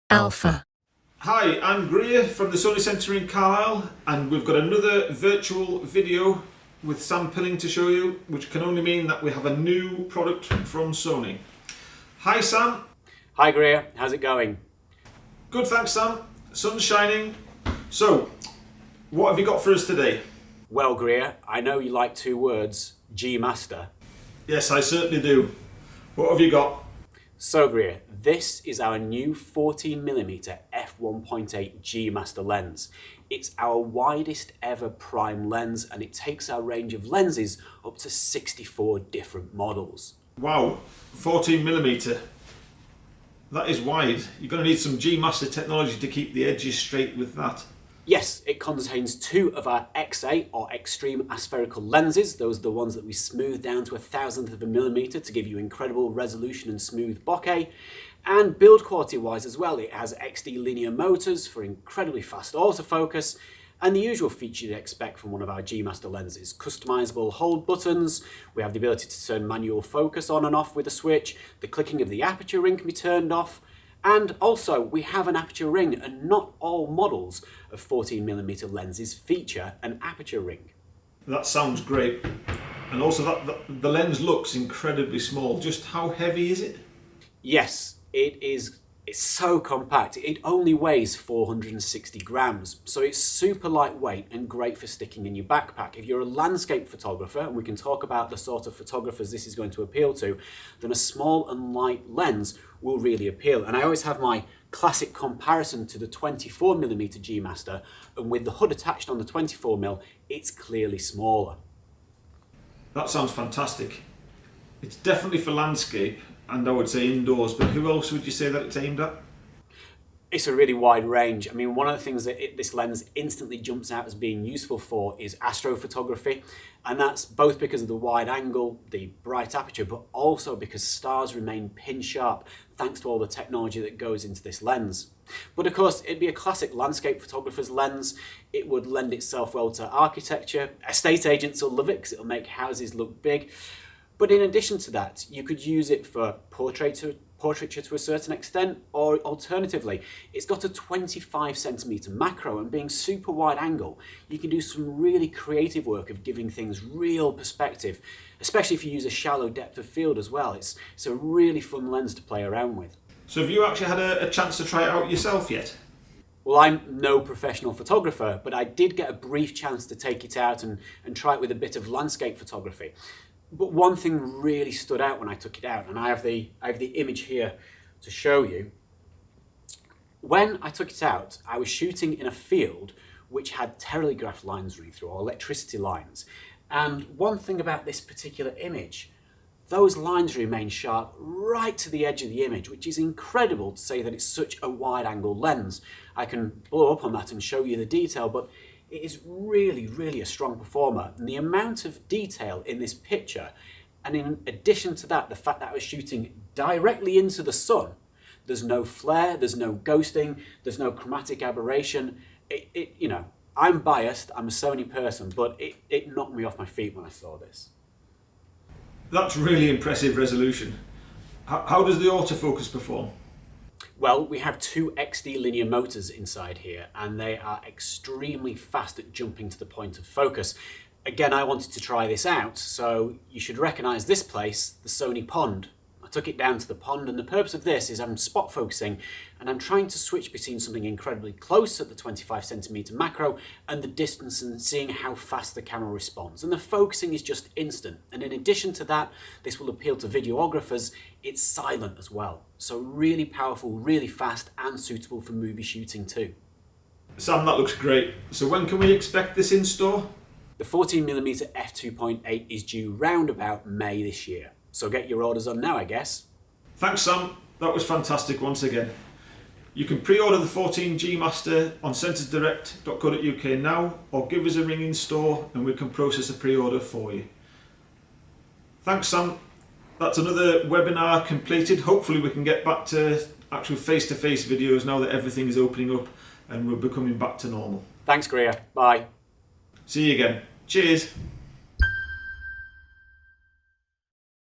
Alpha. Hi, I'm Greer from the Sony Centre in Carlisle, and we've got another virtual video with Sam Pilling to show you, which can only mean that we have a new product from Sony. Hi Sam. Hi Greer, how's it going? Good, thanks Sam. Sun's shining. So, what have you got for us today? Well Greer, I know you like two words, G Master. Yes, I certainly do. What have you got? So Greer, this is our new 14mm f1.8 G Master lens. It's our widest ever prime lens, and it takes our range of lenses up to 64 different models. Wow, 14mm. That is wide. You're going to need some G Master technology to keep the edges straight with that. Yes, it contains two of our XA or extreme aspherical lenses. Those are the ones that we smooth down to 1,000th of a millimeter to give you incredible resolution and smooth bokeh. And build quality wise as well, it has XD linear motors for incredibly fast autofocus, and the usual feature you'd expect from one of our G Master lenses. Customizable hold buttons, we have the ability to turn manual focus on and off with a switch, the clicking of the aperture ring can be turned off, and also we have an aperture ring, and not all models of 14mm lenses feature an aperture ring. That sounds great. And also the lens looks incredibly small. Just how heavy is it? Yes, it's so compact. It only weighs 460 grams, so it's super lightweight and great for sticking in your backpack. If you're a landscape photographer, and we can talk about the sort of photographers this is going to appeal to, then a small and light lens will really appeal. And I always have my classic comparison to the 24mm G Master, and with the hood attached on the 24mm, it's clearly smaller. That sounds fantastic. It's definitely for landscape, and I would say indoors, but who else would you say that it's aimed at? It's a really wide range. I mean, one of the things that this lens instantly jumps out as being useful for is astrophotography, and that's both because of the wide angle, the bright aperture, but also because stars remain pin sharp thanks to all the technology that goes into this lens. But of course, it'd be a classic landscape photographer's lens. It would lend itself well to architecture. Estate agents will love it because it'll make houses look big. But in addition to that, you could use it for portraiture to a certain extent, or alternatively, it's got a 25cm macro, and being super wide angle, you can do some really creative work of giving things real perspective, especially if you use a shallow depth of field as well. It's a really fun lens to play around with. So have you actually had a chance to try it out yourself yet? Well, I'm no professional photographer, but I did get a brief chance to take it out and try it with a bit of landscape photography. But one thing really stood out when I took it out, and I have the image here to show you. When I took it out, I was shooting in a field which had telegraph lines running through, or electricity lines. And one thing about this particular image, those lines remain sharp right to the edge of the image, which is incredible to say that it's such a wide angle lens. I can blow up on that and show you the detail, but it is really a strong performer, and the amount of detail in this picture, and in addition to that, the fact that I was shooting directly into the sun, there's no flare, there's no ghosting, there's no chromatic aberration. You know, I'm biased, I'm a Sony person, but it knocked me off my feet when I saw this. That's really impressive resolution. How does the autofocus perform? Well, we have two XD linear motors inside here, and they are extremely fast at jumping to the point of focus. Again, I wanted to try this out, so you should recognise this place, the Sony Pond. I took it down to the pond, and the purpose of this is I'm spot focusing, and I'm trying to switch between something incredibly close at the 25cm macro and the distance, and seeing how fast the camera responds. And the focusing is just instant. And in addition to that, this will appeal to videographers. It's silent as well. So really powerful, really fast, and suitable for movie shooting too. Sam, that looks great. So when can we expect this in store? The 14mm f2.8 is due round about May this year. So get your orders on now, I guess. Thanks Sam, that was fantastic once again. You can pre-order the 14 G Master on centresdirect.co.uk now, or give us a ring in store and we can process a pre-order for you. Thanks Sam, that's another webinar completed. Hopefully we can get back to actual face-to-face videos now that everything is opening up and we're becoming back to normal. Thanks Greer, bye. See you again. Cheers.